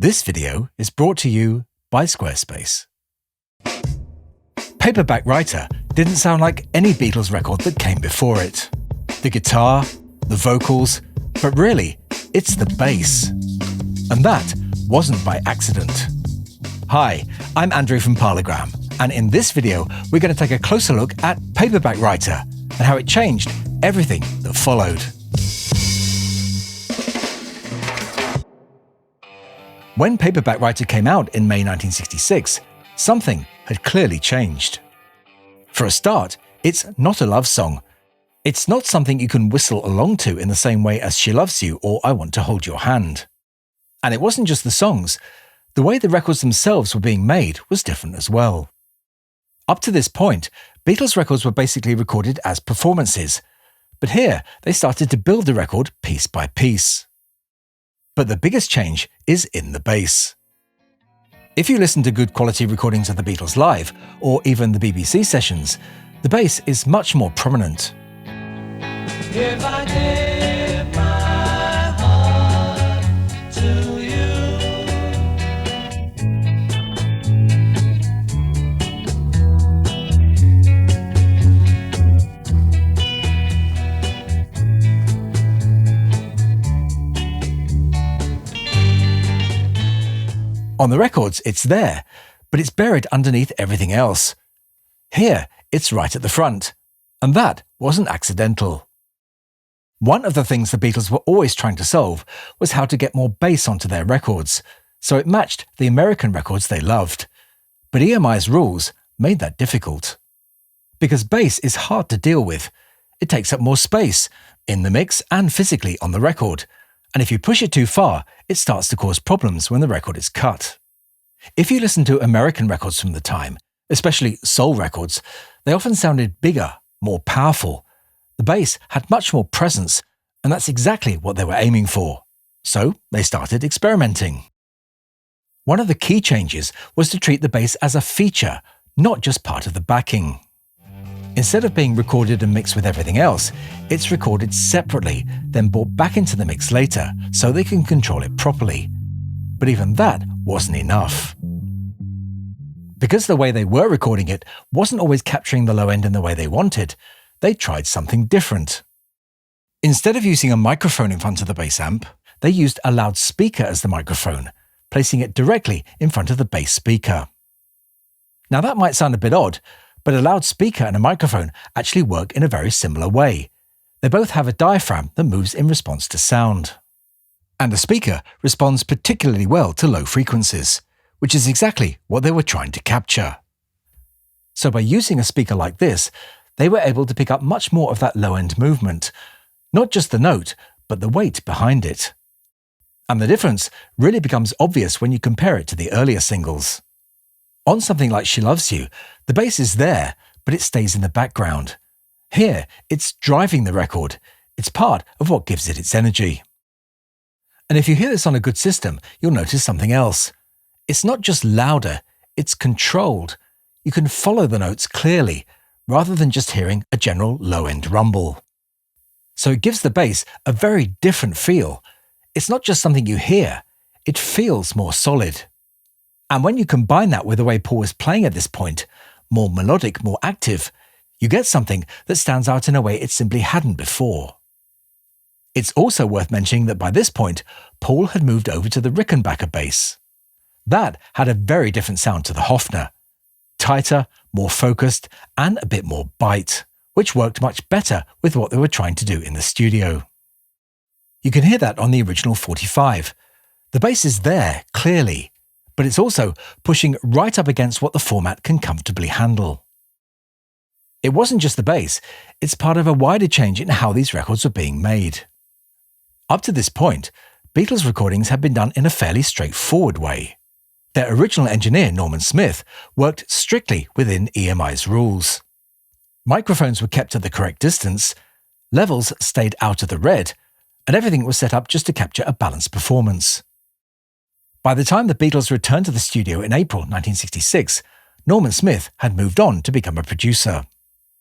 This video is brought to you by Squarespace. Paperback Writer didn't sound like any Beatles record that came before it. The guitar, the vocals, but really, it's the bass. And that wasn't by accident. Hi, I'm Andrew from Parlogram, and in this video, we're going to take a closer look at Paperback Writer and how it changed everything that followed. When Paperback Writer came out in May 1966, something had clearly changed. For a start, it's not a love song. It's not something you can whistle along to in the same way as She Loves You or I Want to Hold Your Hand. And it wasn't just the songs. The way the records themselves were being made was different as well. Up to this point, Beatles records were basically recorded as performances, but here they started to build the record piece by piece. But the biggest change is in the bass. If you listen to good quality recordings of the Beatles live, or even the BBC sessions, the bass is much more prominent. If I give my heart to you. On the records, it's there, but it's buried underneath everything else. Here, it's right at the front, and that wasn't accidental. One of the things the Beatles were always trying to solve was how to get more bass onto their records, so it matched the American records they loved. But EMI's rules made that difficult. Because bass is hard to deal with. It takes up more space, in the mix and physically on the record. And if you push it too far, it starts to cause problems when the record is cut. If you listen to American records from the time, especially soul records, they often sounded bigger, more powerful. The bass had much more presence, and that's exactly what they were aiming for. So they started experimenting. One of the key changes was to treat the bass as a feature, not just part of the backing. Instead of being recorded and mixed with everything else, it's recorded separately, then brought back into the mix later so they can control it properly. But even that wasn't enough. Because the way they were recording it wasn't always capturing the low end in the way they wanted, they tried something different. Instead of using a microphone in front of the bass amp, they used a loudspeaker as the microphone, placing it directly in front of the bass speaker. Now that might sound a bit odd, but a loudspeaker and a microphone actually work in a very similar way. They both have a diaphragm that moves in response to sound. And the speaker responds particularly well to low frequencies, which is exactly what they were trying to capture. So by using a speaker like this, they were able to pick up much more of that low-end movement, not just the note, but the weight behind it. And the difference really becomes obvious when you compare it to the earlier singles. On something like She Loves You, the bass is there, but it stays in the background. Here, it's driving the record. It's part of what gives it its energy. And if you hear this on a good system, you'll notice something else. It's not just louder, it's controlled. You can follow the notes clearly, rather than just hearing a general low-end rumble. So it gives the bass a very different feel. It's not just something you hear, it feels more solid. And when you combine that with the way Paul was playing at this point, more melodic, more active, you get something that stands out in a way it simply hadn't before. It's also worth mentioning that by this point, Paul had moved over to the Rickenbacker bass. That had a very different sound to the Hofner. Tighter, more focused, and a bit more bite, which worked much better with what they were trying to do in the studio. You can hear that on the original 45. The bass is there, clearly, but it's also pushing right up against what the format can comfortably handle. It wasn't just the bass, it's part of a wider change in how these records were being made. Up to this point, Beatles recordings had been done in a fairly straightforward way. Their original engineer, Norman Smith, worked strictly within EMI's rules. Microphones were kept at the correct distance, levels stayed out of the red, and everything was set up just to capture a balanced performance. By the time the Beatles returned to the studio in April 1966, Norman Smith had moved on to become a producer,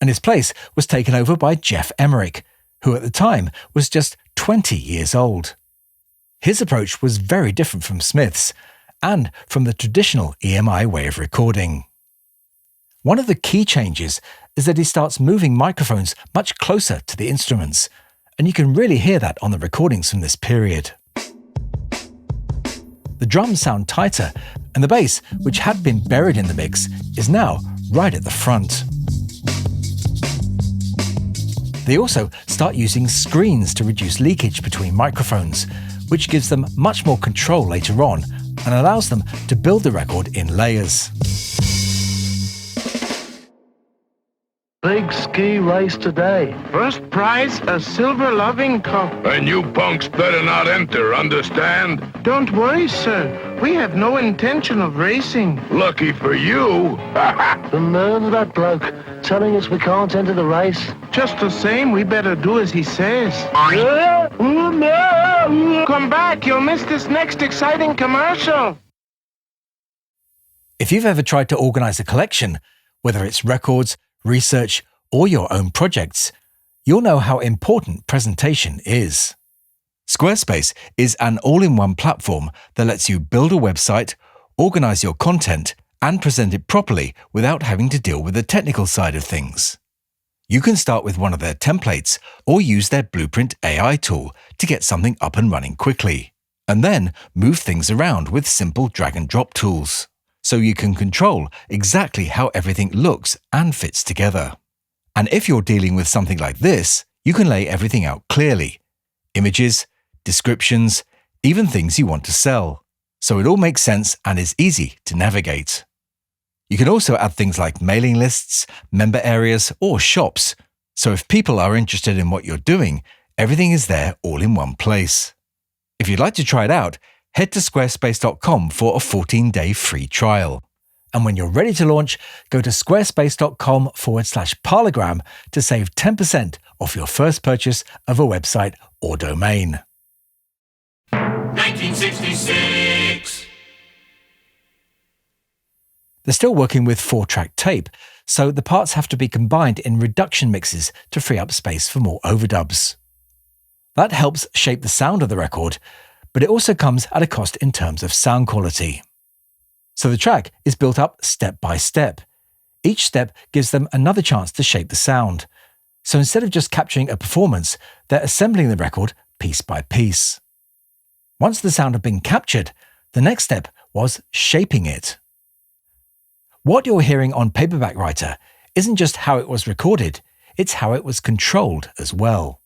and his place was taken over by Geoff Emerick, who at the time was just 20 years old. His approach was very different from Smith's and from the traditional EMI way of recording. One of the key changes is that he starts moving microphones much closer to the instruments, and you can really hear that on the recordings from this period. The drums sound tighter, and the bass, which had been buried in the mix, is now right at the front. They also start using screens to reduce leakage between microphones, which gives them much more control later on and allows them to build the record in layers. Big ski race today. First prize, a silver loving cup. And you punks better not enter, understand? Don't worry, sir. We have no intention of racing. Lucky for you. The nerve of that bloke telling us we can't enter the race. Just the same, we better do as he says. Come back, you'll miss this next exciting commercial. If you've ever tried to organize a collection, whether it's records, research, or your own projects, you'll know how important presentation is. Squarespace is an all-in-one platform that lets you build a website, organize your content, and present it properly without having to deal with the technical side of things. You can start with one of their templates or use their Blueprint AI tool to get something up and running quickly, and then move things around with simple drag-and-drop tools, so you can control exactly how everything looks and fits together. And if you're dealing with something like this, you can lay everything out clearly. Images, descriptions, even things you want to sell. So it all makes sense and is easy to navigate. You can also add things like mailing lists, member areas, or shops. So if people are interested in what you're doing, everything is there all in one place. If you'd like to try it out, head to squarespace.com for a 14-day free trial. And when you're ready to launch, go to squarespace.com/Parlogram to save 10% off your first purchase of a website or domain. 1966. They're still working with 4-track tape, so the parts have to be combined in reduction mixes to free up space for more overdubs. That helps shape the sound of the record, but it also comes at a cost in terms of sound quality. So the track is built up step by step. Each step gives them another chance to shape the sound. So instead of just capturing a performance, they're assembling the record piece by piece. Once the sound had been captured, the next step was shaping it. What you're hearing on Paperback Writer isn't just how it was recorded, it's how it was controlled as well.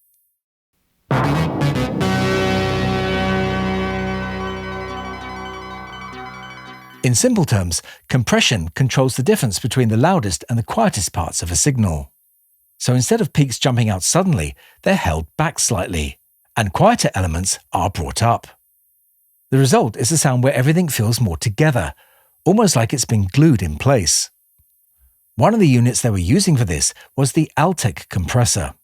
In simple terms, compression controls the difference between the loudest and the quietest parts of a signal. So instead of peaks jumping out suddenly, they're held back slightly, and quieter elements are brought up. The result is a sound where everything feels more together, almost like it's been glued in place. One of the units they were using for this was the ATOC compressor.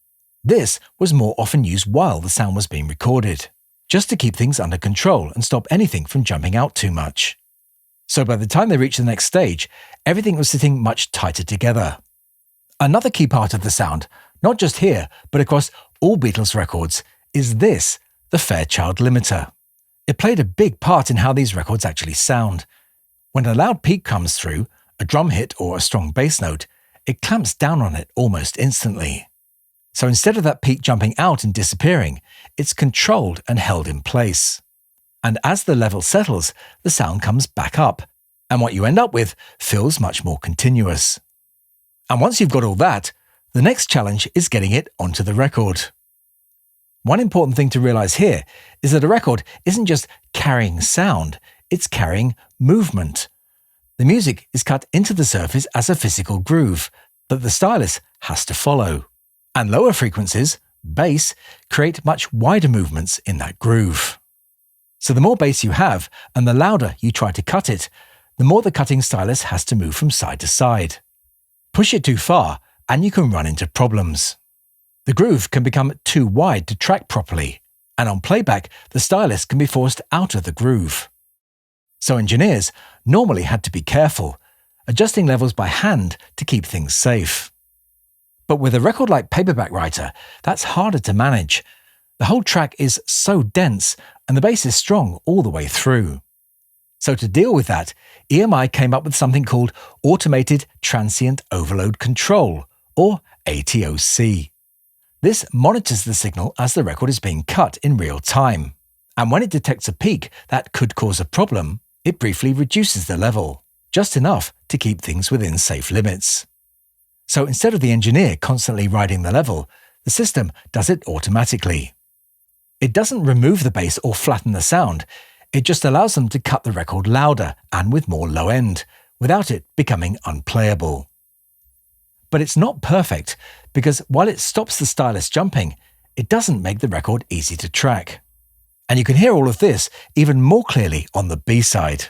This was more often used while the sound was being recorded, just to keep things under control and stop anything from jumping out too much. So by the time they reached the next stage, everything was sitting much tighter together. Another key part of the sound, not just here, but across all Beatles records, is this, the Fairchild limiter. It played a big part in how these records actually sound. When a loud peak comes through, a drum hit or a strong bass note, it clamps down on it almost instantly. So instead of that peak jumping out and disappearing, it's controlled and held in place. And as the level settles, the sound comes back up, and what you end up with feels much more continuous. And once you've got all that, the next challenge is getting it onto the record. One important thing to realize here is that a record isn't just carrying sound, it's carrying movement. The music is cut into the surface as a physical groove that the stylus has to follow. And lower frequencies, bass, create much wider movements in that groove. So the more bass you have, and the louder you try to cut it, the more the cutting stylus has to move from side to side. Push it too far, and you can run into problems. The groove can become too wide to track properly, and on playback, the stylus can be forced out of the groove. So engineers normally had to be careful, adjusting levels by hand to keep things safe. But with a record like Paperback Writer, that's harder to manage. The whole track is so dense and the bass is strong all the way through. So to deal with that, EMI came up with something called Automated Transient Overload Control, or ATOC. This monitors the signal as the record is being cut in real time. And when it detects a peak that could cause a problem, it briefly reduces the level, just enough to keep things within safe limits. So instead of the engineer constantly riding the level, the system does it automatically. It doesn't remove the bass or flatten the sound, it just allows them to cut the record louder and with more low end, without it becoming unplayable. But it's not perfect, because while it stops the stylus jumping, it doesn't make the record easy to track. And you can hear all of this even more clearly on the B-side.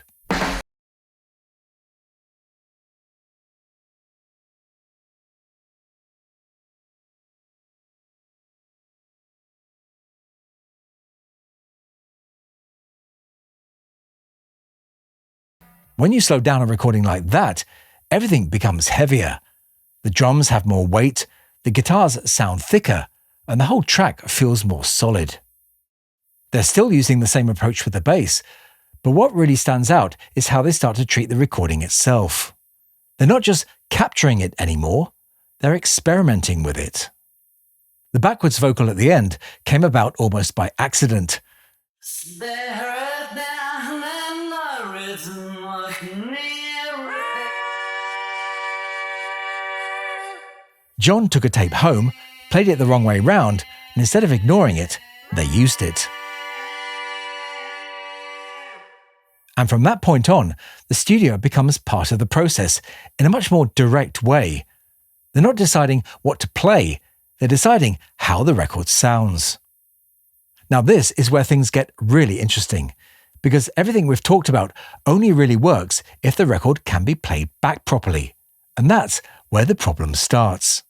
When you slow down a recording like that, everything becomes heavier. The drums have more weight, the guitars sound thicker, and the whole track feels more solid. They're still using the same approach with the bass, but what really stands out is how they start to treat the recording itself. They're not just capturing it anymore, they're experimenting with it. The backwards vocal at the end came about almost by accident. John took a tape home, played it the wrong way round, and instead of ignoring it, they used it. And from that point on, the studio becomes part of the process in a much more direct way. They're not deciding what to play, they're deciding how the record sounds. Now this is where things get really interesting, because everything we've talked about only really works if the record can be played back properly, and that's where the problem starts.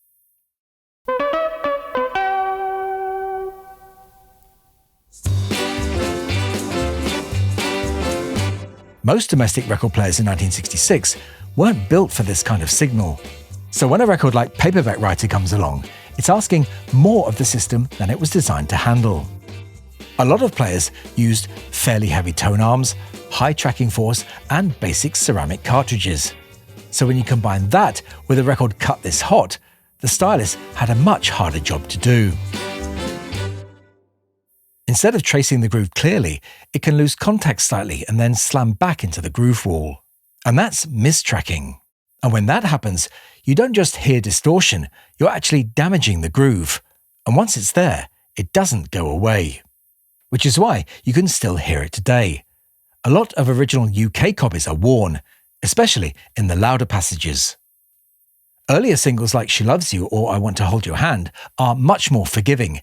Most domestic record players in 1966 weren't built for this kind of signal. So when a record like Paperback Writer comes along, it's asking more of the system than it was designed to handle. A lot of players used fairly heavy tone arms, high tracking force, and basic ceramic cartridges. So when you combine that with a record cut this hot, the stylus had a much harder job to do. Instead of tracing the groove clearly, it can lose contact slightly and then slam back into the groove wall. And that's mistracking. And when that happens, you don't just hear distortion, you're actually damaging the groove. And once it's there, it doesn't go away. Which is why you can still hear it today. A lot of original UK copies are worn, especially in the louder passages. Earlier singles like She Loves You or I Want to Hold Your Hand are much more forgiving.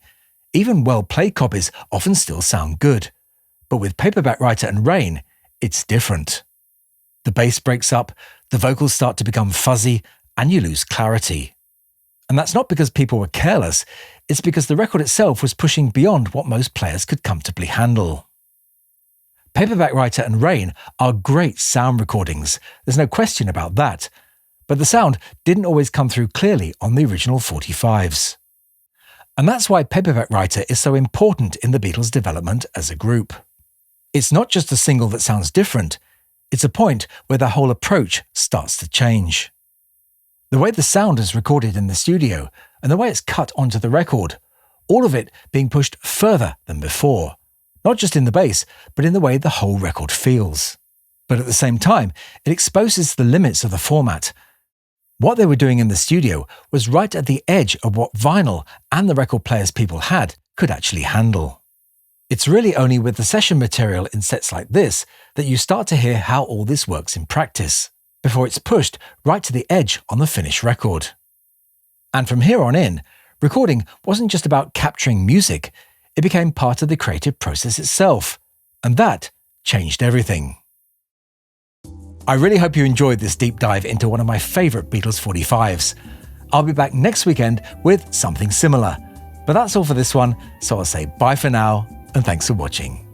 Even well-played copies often still sound good. But with Paperback Writer and Rain, it's different. The bass breaks up, the vocals start to become fuzzy, and you lose clarity. And that's not because people were careless, it's because the record itself was pushing beyond what most players could comfortably handle. Paperback Writer and Rain are great sound recordings, there's no question about that, but the sound didn't always come through clearly on the original 45s. And that's why Paperback Writer is so important in the Beatles' development as a group. It's not just a single that sounds different, it's a point where the whole approach starts to change. The way the sound is recorded in the studio and the way it's cut onto the record, all of it being pushed further than before, not just in the bass, but in the way the whole record feels. But at the same time, it exposes the limits of the format. What they were doing in the studio was right at the edge of what vinyl and the record players people had could actually handle. It's really only with the session material in sets like this that you start to hear how all this works in practice, before it's pushed right to the edge on the finished record. And from here on in, recording wasn't just about capturing music, it became part of the creative process itself, and that changed everything. I really hope you enjoyed this deep dive into one of my favourite Beatles 45s. I'll be back next weekend with something similar. But that's all for this one, so I'll say bye for now, and thanks for watching.